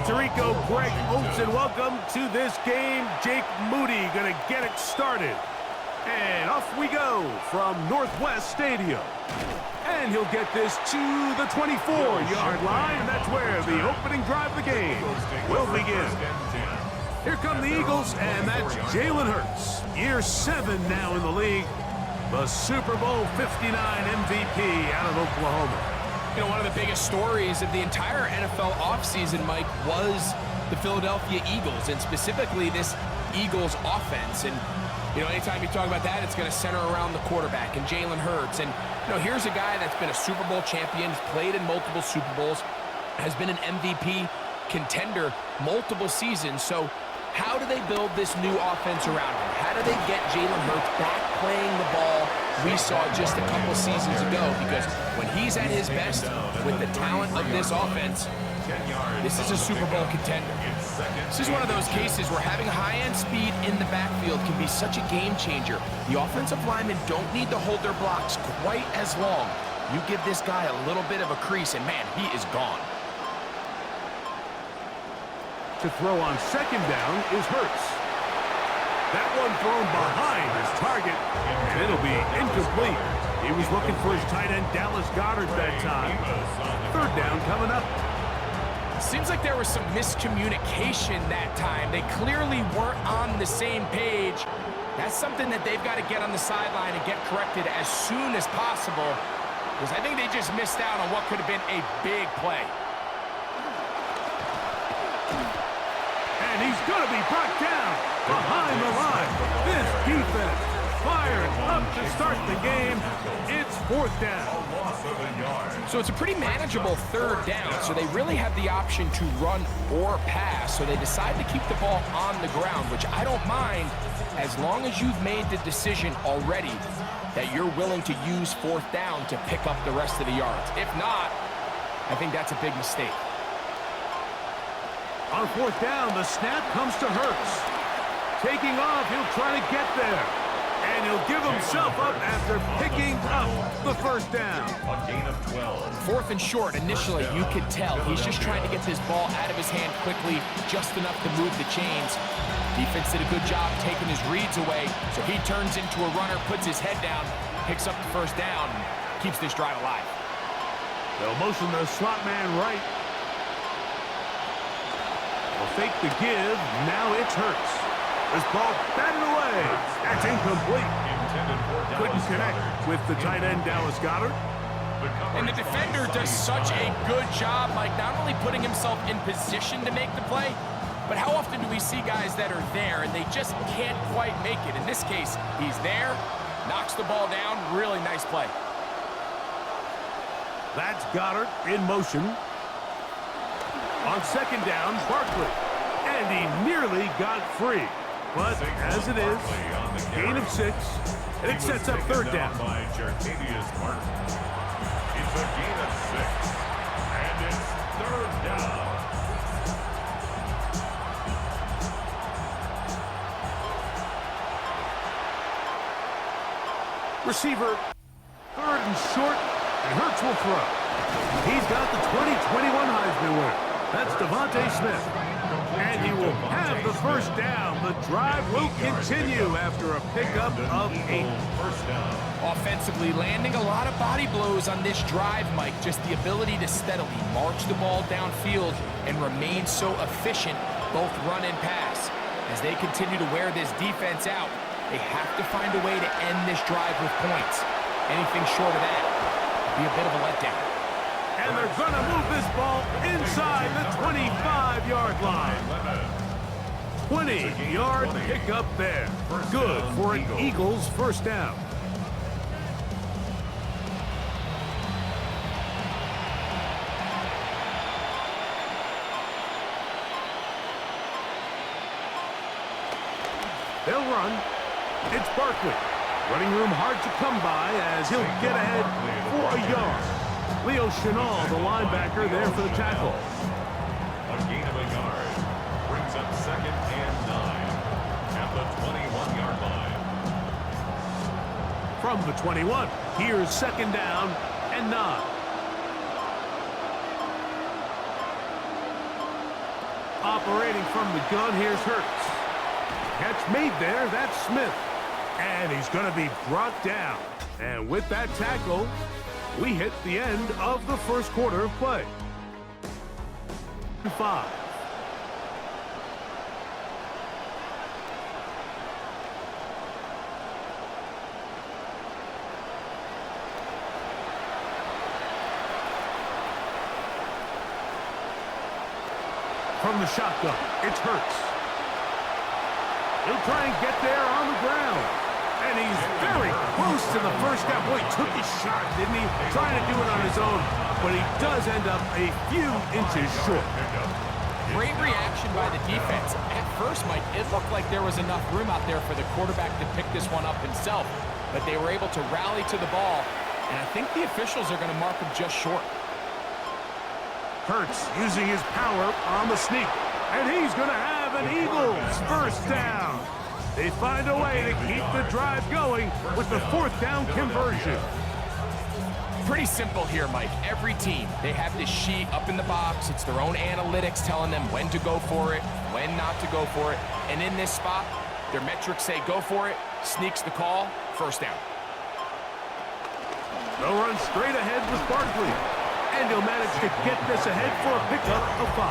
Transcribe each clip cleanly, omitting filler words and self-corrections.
Tirico, Greg Oates, and welcome to this game. Jake Moody going to get it started. And off we go from Northwest Stadium. And he'll get this to the 24-yard line, and that's where the opening drive of the game will begin. Here come the Eagles, and that's Jalen Hurts. Year 7 now in the league. The Super Bowl 59 MVP out of Oklahoma. You know, one of the biggest stories of the entire NFL offseason, Mike, was the Philadelphia Eagles, and specifically this Eagles offense. And, you know, anytime you talk about that, it's going to center around the quarterback and Jalen Hurts. And, you know, here's a guy that's been a Super Bowl champion, played in multiple Super Bowls, has been an MVP contender multiple seasons. So how do they build this new offense around him? How do they get Jalen Hurts back playing the ball we saw just a couple seasons ago? Because when he's at his best with the talent of this offense, this is a Super Bowl contender. This is one of those cases where having high-end speed in the backfield can be such a game changer. The offensive linemen don't need to hold their blocks quite as long. You give this guy a little bit of a crease, and man, he is gone. To throw on second down is Hurts. That one thrown behind his target, and it'll be incomplete. He was looking for his tight end, Dallas Goedert, that time. Third down coming up. Seems like there was some miscommunication that time. They clearly weren't on the same page. That's something that they've got to get on the sideline and get corrected as soon as possible, because I think they just missed out on what could have been a big play. And he's going to be brought down behind the line. This defense fired up to start the game. It's fourth down. So it's a pretty manageable third down, so they really have the option to run or pass. So they decide to keep the ball on the ground, which I don't mind as long as you've made the decision already that you're willing to use fourth down to pick up the rest of the yards. If not, I think that's a big mistake. On fourth down, the snap comes to Hurts. Taking off, he'll try to get there. And he'll give himself up after picking up the first down. A gain of 12. Fourth and short, initially, you could tell he's just trying to get this ball out of his hand quickly, just enough to move the chains. Defense did a good job taking his reads away, so he turns into a runner, puts his head down, picks up the first down, and keeps this drive alive. They'll motion the slot man right. They'll fake the give. Now it's Hurts. This ball batted away. That's incomplete. Couldn't connect with the tight end, Dallas Goedert. And the defender does such a good job, like not only putting himself in position to make the play, but how often do we see guys that are there and they just can't quite make it? In this case, he's there, knocks the ball down. Really nice play. That's Goedert in motion. On second down, Barkley. And he nearly got free. But as it is, gain of 6, and it sets up third down. It's a gain of 6, and it's third down. Receiver, third and short, and Hurts will throw. He's got the 2021 Heisman winner. That's Devontae Smith. And he will have the first down. The drive will continue after a pickup of 8. First down. Offensively, landing a lot of body blows on this drive, Mike. Just the ability to steadily march the ball downfield and remain so efficient, both run and pass. As they continue to wear this defense out, they have to find a way to end this drive with points. Anything short of that would be a bit of a letdown. And they're going to move this ball inside the 25-yard line. 20-yard pickup there. Good for an Eagles first down. They'll run. It's Barkley. Running room hard to come by as he'll get ahead for a yard. Leo Chenal, the linebacker, there for the tackle. A gain of a yard. Brings up second and 9 at the 21-yard line. From the 21, here's second down and 9. Operating from the gun, here's Hurts. Catch made there, that's Smith. And he's going to be brought down. And with that tackle, we hit the end of the first quarter of play. 5. From the shotgun, it's Hurts. He'll try and get there on the ground. And he's very close to the first down. Boy, he took his shot, didn't he? Trying to do it on his own, but he does end up a few inches short. Great reaction by the defense. At first, Mike, it looked like there was enough room out there for the quarterback to pick this one up himself, but they were able to rally to the ball, and I think the officials are going to mark him just short. Hurts using his power on the sneak. And he's going to have an Eagles first down. They find a way to keep the drive going with the fourth down conversion. Pretty simple here, Mike. Every team, they have this sheet up in the box. It's their own analytics telling them when to go for it, when not to go for it. And in this spot, their metrics say go for it, sneaks the call, first down. They'll run straight ahead with Barkley. And he'll manage to get this ahead for a pickup of 5.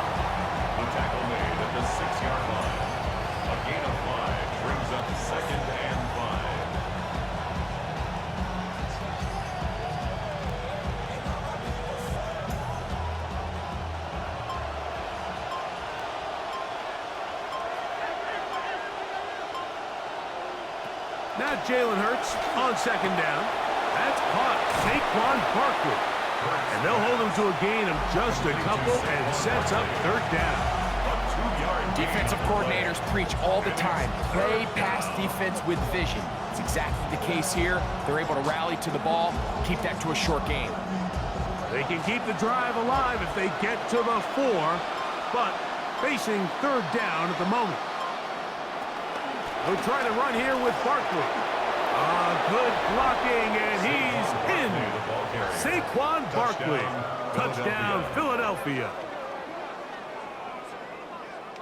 The tackle made at the 6-yard line. A gain of 5 brings up 2nd and 5. Now Jalen Hurts on 2nd down. That's caught. Saquon Barkley. And they'll hold him to a gain of just a couple and sets up 3rd down. Defensive coordinators preach all the time, play pass defense with vision. It's exactly the case here. They're able to rally to the ball, keep that to a short game. They can keep the drive alive if they get to the 4, but facing 3rd down at the moment. They'll try to run here with Barkley. Good blocking, and he's in. Saquon Barkley. Touchdown, Philadelphia.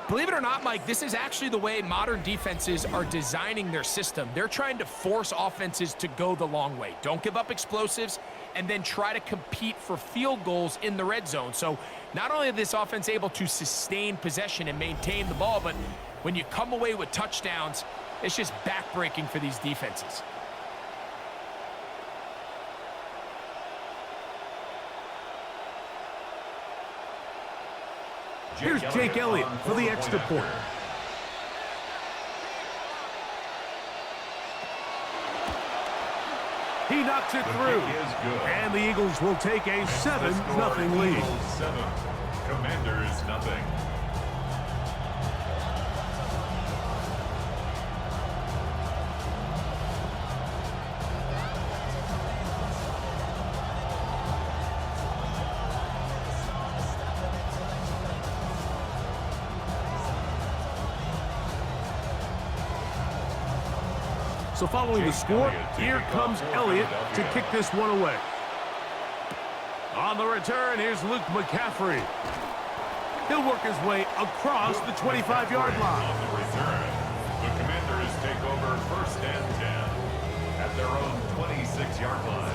Believe it or not, Mike, this is actually the way modern defenses are designing their system. They're trying to force offenses to go the long way. Don't give up explosives, and then try to compete for field goals in the red zone. So not only is this offense able to sustain possession and maintain the ball, but when you come away with touchdowns, it's just backbreaking for these defenses. Here's Jake Elliott for the extra point. He knocks it through. And the Eagles will take a 7-0 lead. 7. Commanders nothing. So following the score, here comes Elliott to kick this one away. On the return, here's Luke McCaffrey. He'll work his way across the 25-yard line. On the return, the Commanders take over 1st and 10 at their own 26-yard line.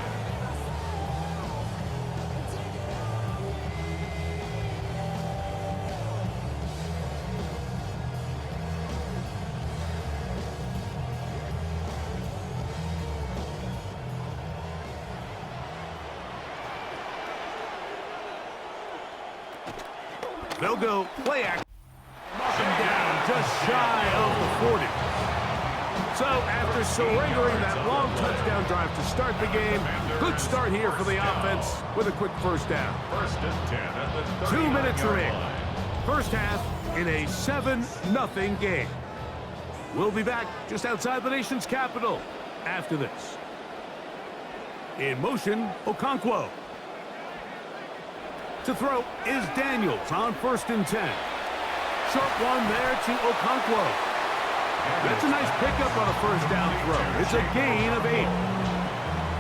They'll go play action. Knock him down just shy of the 40. So after surrendering that long touchdown drive to start the game, good start here for the offense with a quick first down. 1st and 10 at the 2 minutes 39-yard remaining. line. First half in a 7-0 game. We'll be back just outside the nation's capital after this. In motion, Okonkwo. To throw is Daniels on 1st and 10. Short one there to Okonkwo. That's a nice pickup on a first down throw. It's a gain of 8.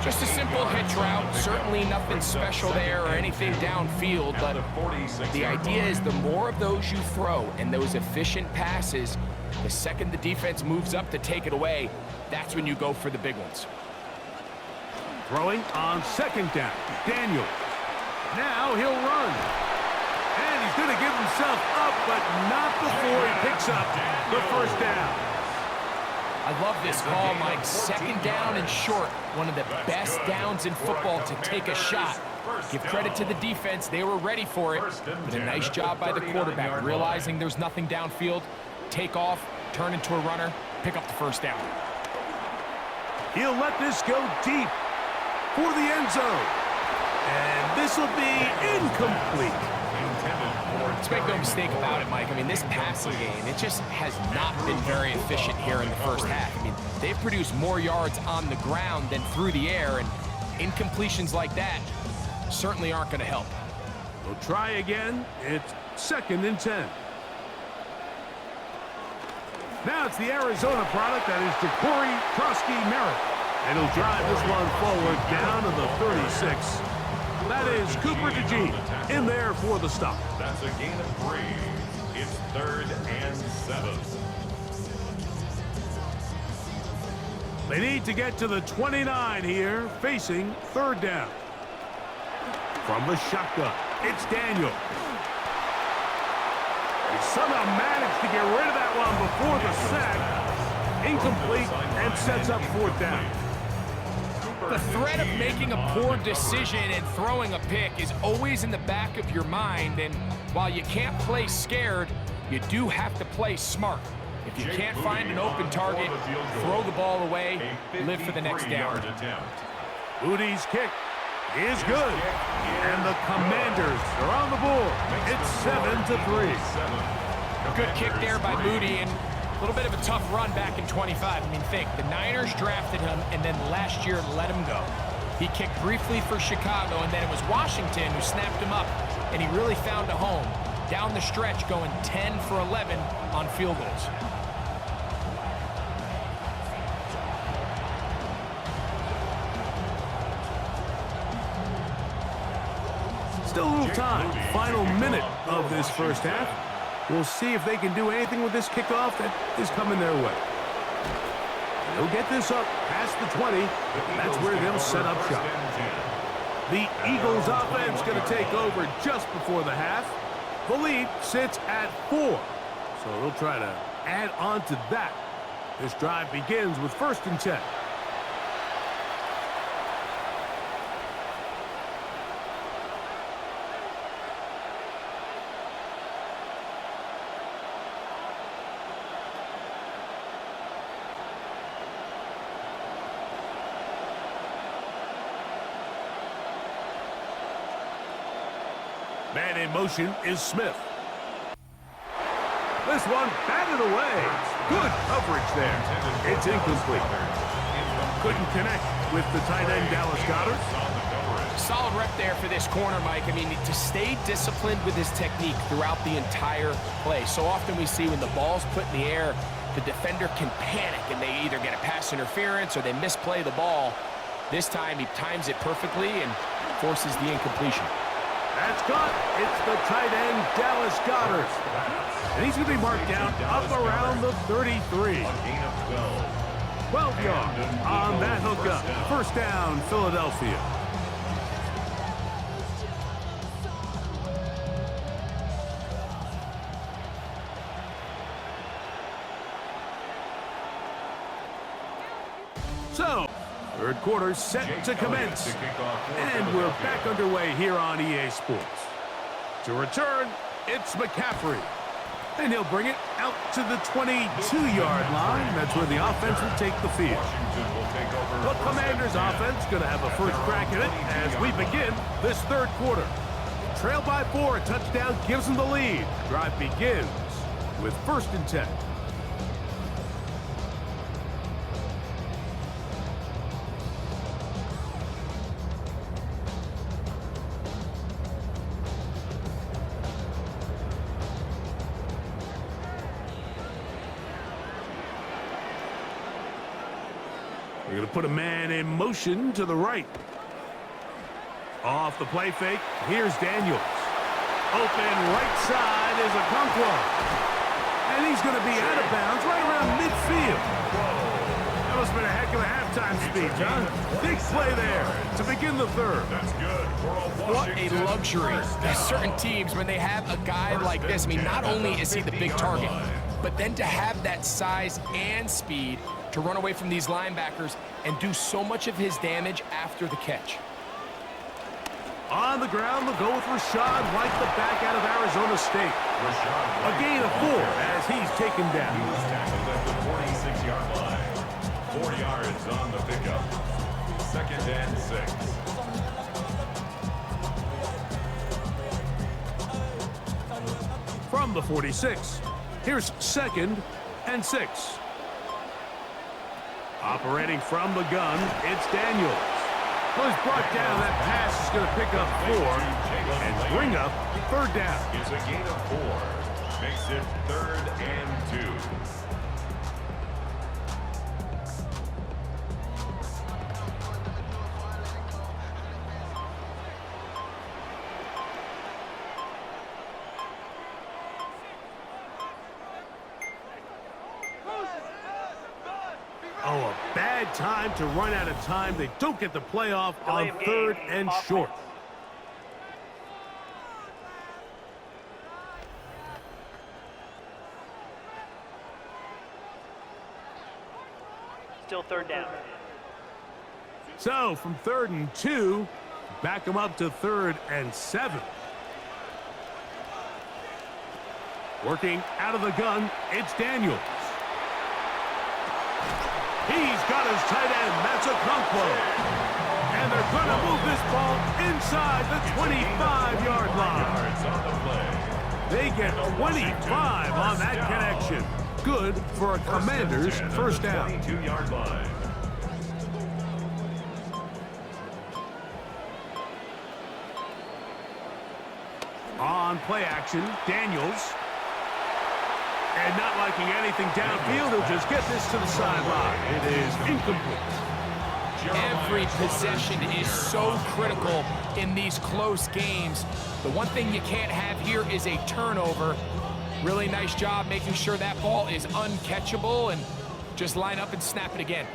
Just a simple hitch route. Certainly nothing special there or anything downfield, but the idea is the more of those you throw and those efficient passes, the second the defense moves up to take it away, that's when you go for the big ones. Throwing on second down. Daniel. Now he'll run. And he's going to give himself up, but not before he picks up the first down. I love this call, Mike. Second down and short. One of the best downs in football to take a shot. Give credit to the defense. They were ready for it. But a nice job by the quarterback, realizing there's nothing downfield. Take off, turn into a runner, pick up the first down. He'll let this go deep for the end zone. And this will be incomplete. Let's make no mistake about it, Mike. I mean, this passing game, it just has not been very efficient here in the first half. I mean, they've produced more yards on the ground than through the air, and incompletions like that certainly aren't going to help. We'll try again. It's 2nd and 10. Now it's the Arizona product, that is Ja'Cory Krosky-Merritt. And he'll drive this one forward down to the 36. That is Cooper DeJean in there for the stop. That's a gain of 3. It's 3rd and 7. They need to get to the 29 here, facing 3rd down. From the shotgun, it's Daniel. He somehow managed to get rid of that one before the sack. Incomplete, and sets up 4th down. The threat of making a poor decision and throwing a pick is always in the back of your mind, and while you can't play scared, you do have to play smart. If you can't find an open target, throw the ball away, live for the next down. Moody's kick is good, and the Commanders are on the board. It's 7-3. A good kick there by Moody, and a little bit of a tough run back in 25. I mean, think, the Niners drafted him and then last year let him go. He kicked briefly for Chicago, and then it was Washington who snapped him up, and he really found a home. Down the stretch, going 10 for 11 on field goals. Still a little time. Final minute of this first half. We'll see if they can do anything with this kickoff that is coming their way. They'll get this up past the 20. That's where they'll set up shop. The Eagles offense going to take over just before the half. The lead sits at 4. So they'll try to add on to that. This drive begins with 1st and 10. Man in motion is Smith. This one batted away. Good coverage there. It's incomplete. Couldn't connect with the tight end, Dallas Goedert. Solid rep there for this corner, Mike. I mean, to stay disciplined with his technique throughout the entire play. So often we see when the ball's put in the air, the defender can panic and they either get a pass interference or they misplay the ball. This time he times it perfectly and forces the incompletion. That's caught. It's the tight end, Dallas Goedert. And he's going to be marked down up around the 33. 12 yards on that hookup. 1st down, Philadelphia. So, 3rd quarter set to commence. And we're back underway here on EA Sports. To return, it's McCaffrey. And he'll bring it out to the 22-yard line. That's where the offense will take the field. The Commanders' offense going to have a first crack at it as we begin this 3rd quarter. Trail by 4, a touchdown gives them the lead. Drive begins with 1st and 10. They're going to put a man in motion to the right. Off the play fake, here's Daniels. Open right side is Okonkwo. And he's going to be out of bounds right around midfield. That must have been a heck of a halftime speech, huh? Big play there to begin the third. That's good for a What a Washington luxury. first There's down. certain teams, when they have a guy like this, I mean, not only is he the big target, but then to have that size and speed to run away from these linebackers and do so much of his damage after the catch. On the ground, they'll go with Rashad White, the back out of Arizona State. Rashad A White gain of 4 as he's taken He down. was tackled at the 46-yard line. 4 yards on the pickup. 2nd and 6. From the 46, here's 2nd and 6. Operating from the gun, it's Daniels. Well, he's brought down. That pass is going to pick up 4 and bring up 3rd down. Is a gain of 4. Makes it 3rd and 2. Oh, a bad time to run out of time. They don't get the playoff on 3rd and short. Still 3rd down. So, from 3rd and 2, back them up to 3rd and 7. Working out of the gun, it's Daniels. He's got his tight end, that's Okonkwo. And they're going to move this ball inside the 25-yard line. Yards on the play. They get 25 on that connection. Good for a Commander's first down. 22-yard line. On play action, Daniels. And not liking anything downfield, he'll just get this to the sideline. It is incomplete. Every possession is so critical in these close games. The one thing you can't have here is a turnover. Really nice job making sure that ball is uncatchable and just line up and snap it again.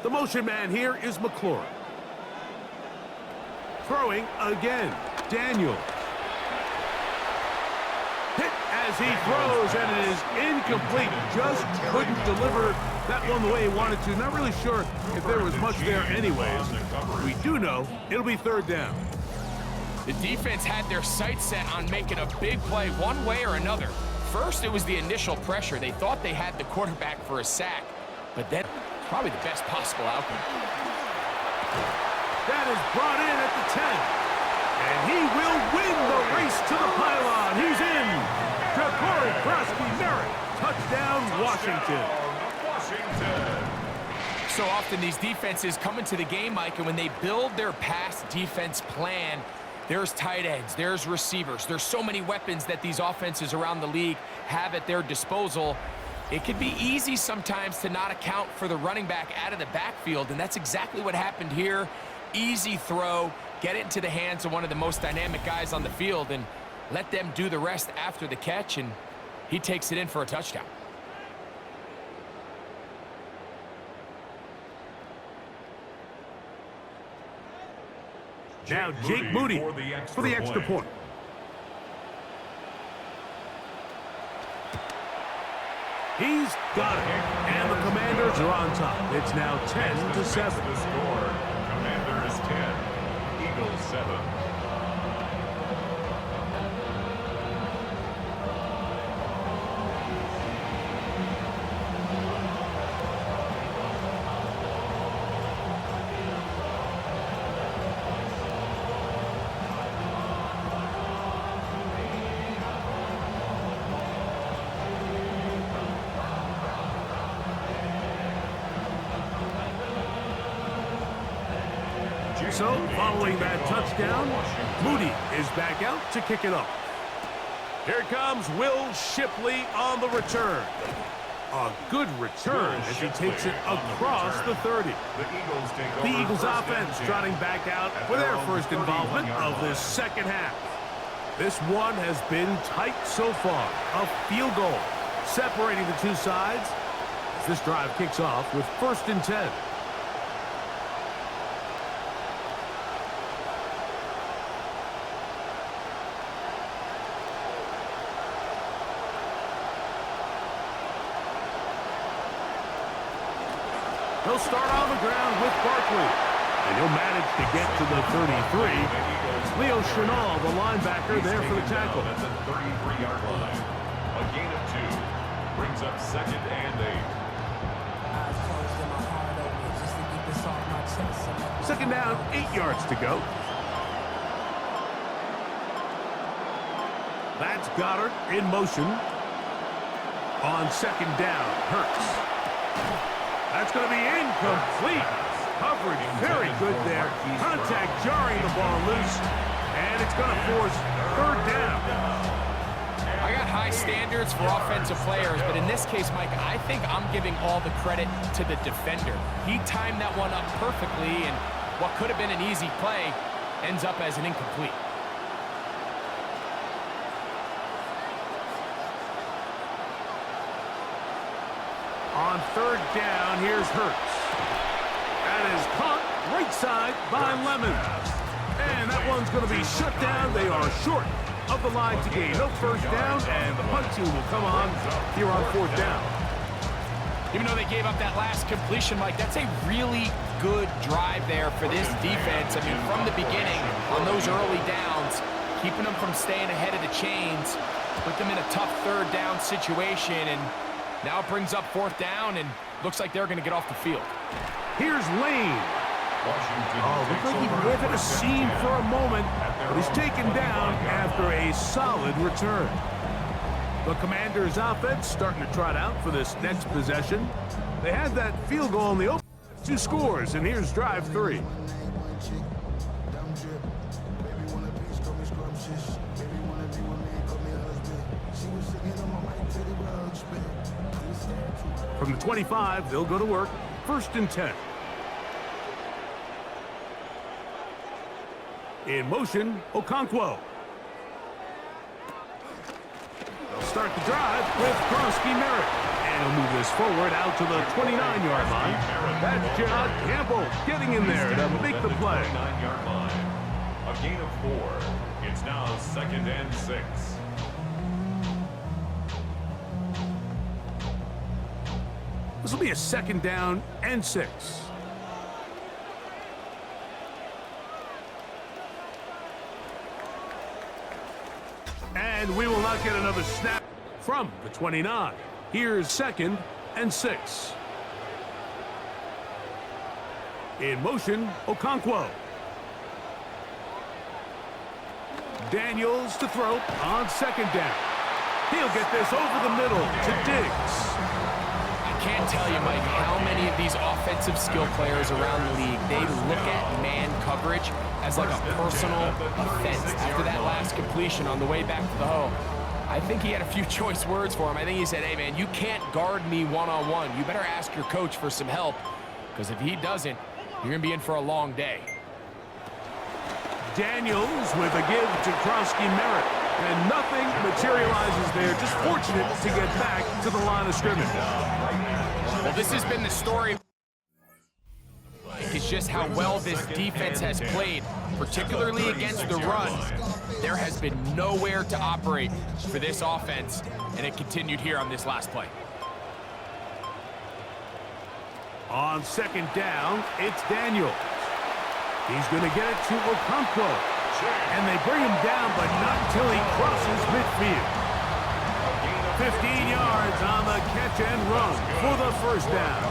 The motion man here is McLaurin. Throwing again, Daniels. Hit as he throws, and it is incomplete. Just couldn't deliver that one the way he wanted to. Not really sure if there was much there anyways. We do know it'll be 3rd down. The defense had their sights set on making a big play one way or another. First, it was the initial pressure. They thought they had the quarterback for a sack, but then probably the best possible outcome. That is brought in at the 10. And he will win the race to the pylon. He's in. Jabari Krosky-Merritt. Touchdown, Washington. Washington. So often these defenses come into the game, Mike, and when they build their pass defense plan, there's tight ends, there's receivers. There's so many weapons that these offenses around the league have at their disposal. It can be easy sometimes to not account for the running back out of the backfield, and that's exactly what happened here. Easy throw, get it into the hands of one of the most dynamic guys on the field, and let them do the rest after the catch, and he takes it in for a touchdown. Now Jake Moody for the extra point. He's got it. And the Commanders are on top. It's now 10-7. The score. Commanders 10. Eagles 7. So, following that touchdown, Moody is back out to kick it off. Here comes Will Shipley on the return. A good return as he takes it across the 30. The Eagles offense trotting back out for their first involvement of this second half. This one has been tight so far. A field goal separating the two sides as this drive kicks off with 1st and 10. He'll start on the ground with Barkley, and he'll manage to get to the 33. Leo Chenal, the linebacker, there for the tackle. At the 33-yard line. A gain of 2 brings up 2nd and 8. Second down, 8 yards to go. That's Goddard in motion. On 2nd down, Hurts. That's going to be incomplete. Coverage very good there. Contact jarring the ball loose. And it's going to force 3rd down. I got high standards for offensive players, but in this case, Mike, I think I'm giving all the credit to the defender. He timed that one up perfectly, and what could have been an easy play ends up as an incomplete. On 3rd down, here's Hurts. That is caught right side by Lemon. And that one's going to be shut down. They are short of the line to gain. No 1st down, and the punt team will come on here on 4th down. Even though they gave up that last completion, Mike, that's a really good drive there for this defense. I mean, from the beginning, on those early downs, keeping them from staying ahead of the chains, put them in a tough 3rd down situation, and now it brings up 4th down, and looks like they're going to get off the field. Here's Lane. Oh, looks like he may have hit a seam for a moment, but he's taken down after a solid return. The Commanders' offense starting to trot out for this next possession. They had that field goal in the open. 2 scores, and here's drive 3. From the 25, they'll go to work. 1st and 10. In motion, Okonkwo. They'll start the drive with Kronsky Merritt. And he'll move this forward out to the 29-yard line. That's John Campbell getting in there to make the play. 29-yard line. A gain of 4. It's now 2nd and 6. This will be a 2nd down and 6. And we will not get another snap from the 29. Here's 2nd and 6. In motion, Okonkwo. Daniels to throw on 2nd down. He'll get this over the middle to Diggs. I can't tell you, Mike, how many of these offensive skill players around the league, they look at man coverage as like a personal offense. After that last completion on the way back to the hole, I think he had a few choice words for him. I think he said, hey, man, you can't guard me one-on-one. You better ask your coach for some help, because if he doesn't, you're going to be in for a long day. Daniels with a give to Kronsky Merritt. And nothing materializes there. Just fortunate to get back to the line of scrimmage. Well, this has been the story. It's just how well this defense has played, particularly against the run. There has been nowhere to operate for this offense, and it continued here on this last play. On 2nd down, it's Daniels. He's going to get it to Okonkwo. And they bring him down, but not until he crosses midfield. 15 yards on the catch and run for the 1st down.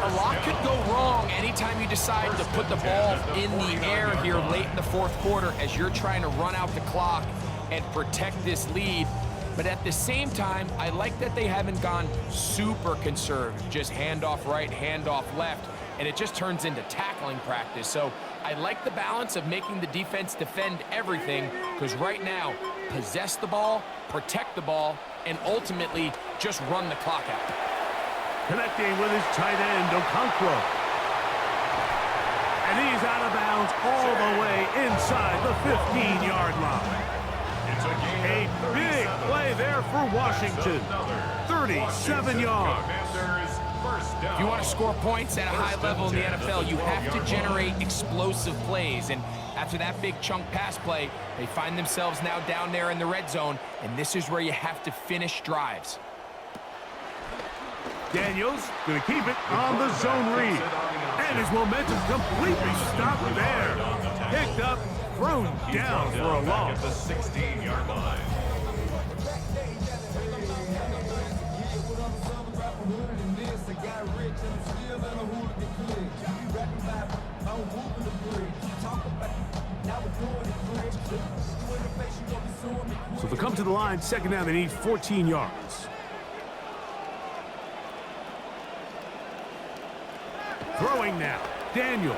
A lot could go wrong anytime you decide to put the ball in the air here late in the 4th quarter as you're trying to run out the clock and protect this lead. But at the same time, I like that they haven't gone super conservative, just handoff right, handoff left, and it just turns into tackling practice. So I like the balance of making the defense defend everything, because right now, possess the ball, protect the ball, and ultimately just run the clock out. Connecting with his tight end, Okonkwo. And he's out of bounds all the way inside the 15-yard line. A big play there for Washington. 37 yards. If you want to score points at a high level in the NFL, you have to generate explosive plays. And after that big chunk pass play, they find themselves now down there in the red zone, and this is where you have to finish drives. Daniels going to keep it on the zone read. And his momentum completely stopped there. Picked up, thrown down for a loss. At the 16-yard line. So they come to the line, second down, they need 14 yards. Throwing now, Daniels.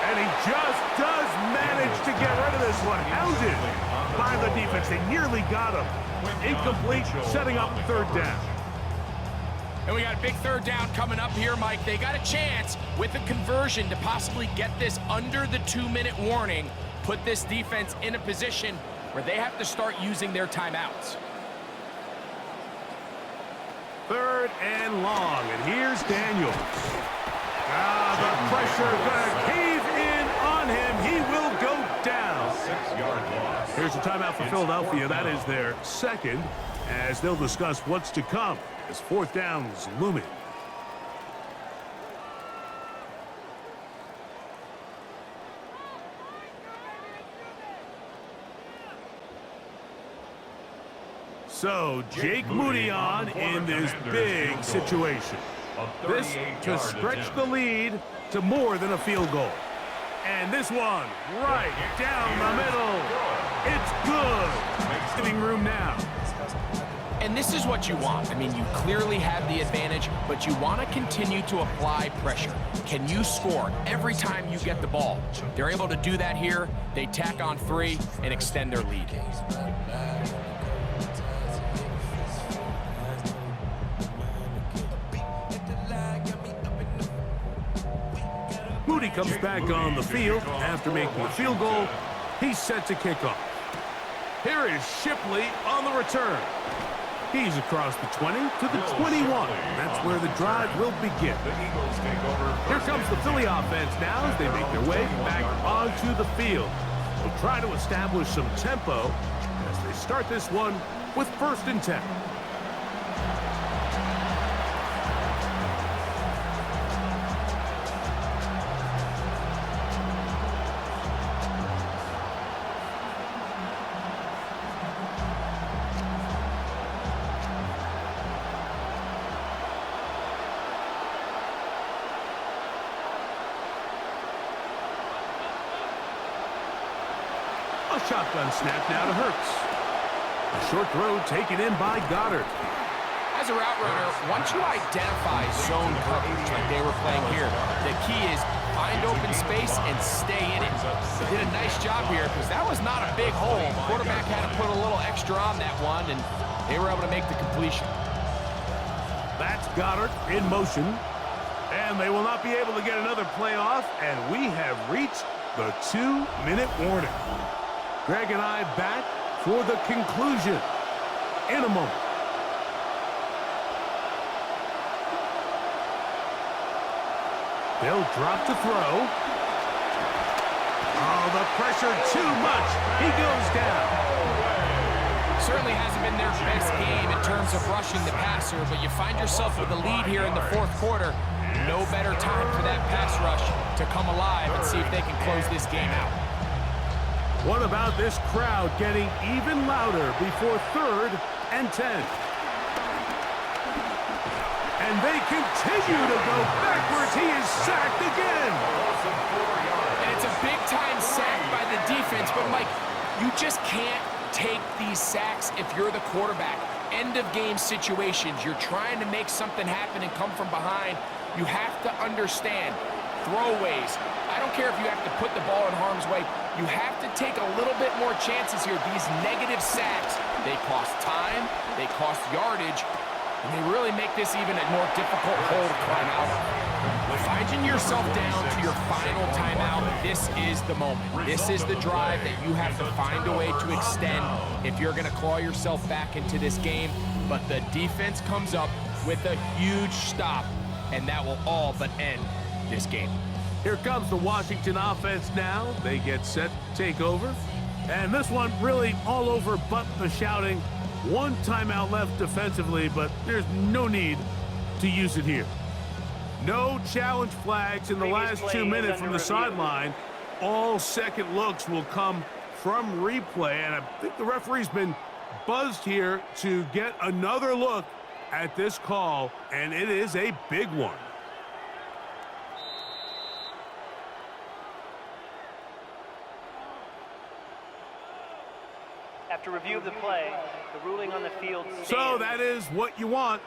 And he just does manage to get rid of this one. Hounded by the defense. They nearly got him. Incomplete, setting up third down. And we got a big third down coming up here, Mike. They got a chance with a conversion to possibly get this under the 2-minute warning, put this defense in a position where they have to start using their timeouts. Third and long, and here's Daniels. The pressure gonna cave in on him. He will go down. 6-yard loss. Here's a timeout for Philadelphia. That is their second, as they'll discuss what's to come as fourth down's looming. So, Jake Moody on in this big situation. This to stretch the lead to more than a field goal. And this one right down the middle. It's good. Sitting room now. And this is what you want. I mean, you clearly have the advantage, but you want to continue to apply pressure. Can you score every time you get the ball? They're able to do that here. They tack on 3 and extend their lead. Moody comes back on the field after making the field goal. He's set to kick off. Here is Shipley on the return. He's across the 20 to the 21. That's where the drive will begin. Here comes the Philly offense now as they make their way back onto the field. They'll try to establish some tempo as they start this one with 1st and 10. A shotgun snap now to Hurts. A short throw taken in by Goddard. As a route runner, once you identify zone coverage like they were playing here, the key is find open space and stay in it. They did a nice job here because that was not a big hole. The quarterback had to put a little extra on that one, and they were able to make the completion. That's Goddard in motion. And they will not be able to get another play off, and we have reached the 2-minute warning. Greg and I back for the conclusion in a moment. They'll drop to throw. Oh, the pressure too much. He goes down. Certainly hasn't been their best game in terms of rushing the passer, but you find yourself with a lead here in the 4th quarter. No better time for that pass rush to come alive and see if they can close this game out. What about this crowd getting even louder before 3rd and 10? And they continue to go backwards. He is sacked again. And it's a big-time sack by the defense, but Mike, you just can't take these sacks if you're the quarterback. end-of-game situations, you're trying to make something happen and come from behind, you have to understand throwaways. I don't care if you have to put the ball in harm's way. You have to take a little bit more chances here. These negative sacks, they cost time, they cost yardage, and they really make this even a more difficult hole to climb out of. Finding yourself down to your final timeout, this is the moment. This is the drive that you have to find a way to extend if you're going to claw yourself back into this game. But the defense comes up with a huge stop, and that will all but end this game. Here comes the Washington offense now. They get set to take over. And this one really all over but the shouting. One timeout left defensively, but there's no need to use it here. No challenge flags in the last 2 minutes from the sideline. All second looks will come from replay, and I think the referee's been buzzed here to get another look at this call, and it is a big one. After review of the play, the ruling on the field stands. So that is what you want.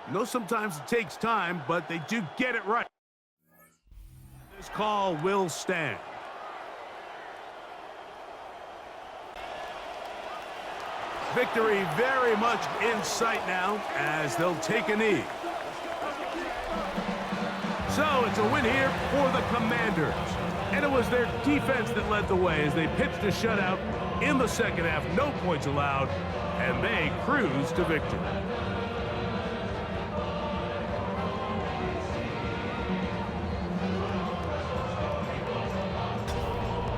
I know sometimes it takes time, but they do get it right. This call will stand. Victory very much in sight now as they'll take a knee. So it's a win here for the Commanders. And it was their defense that led the way as they pitched a shutout in the second half. No points allowed, and they cruise to victory.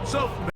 So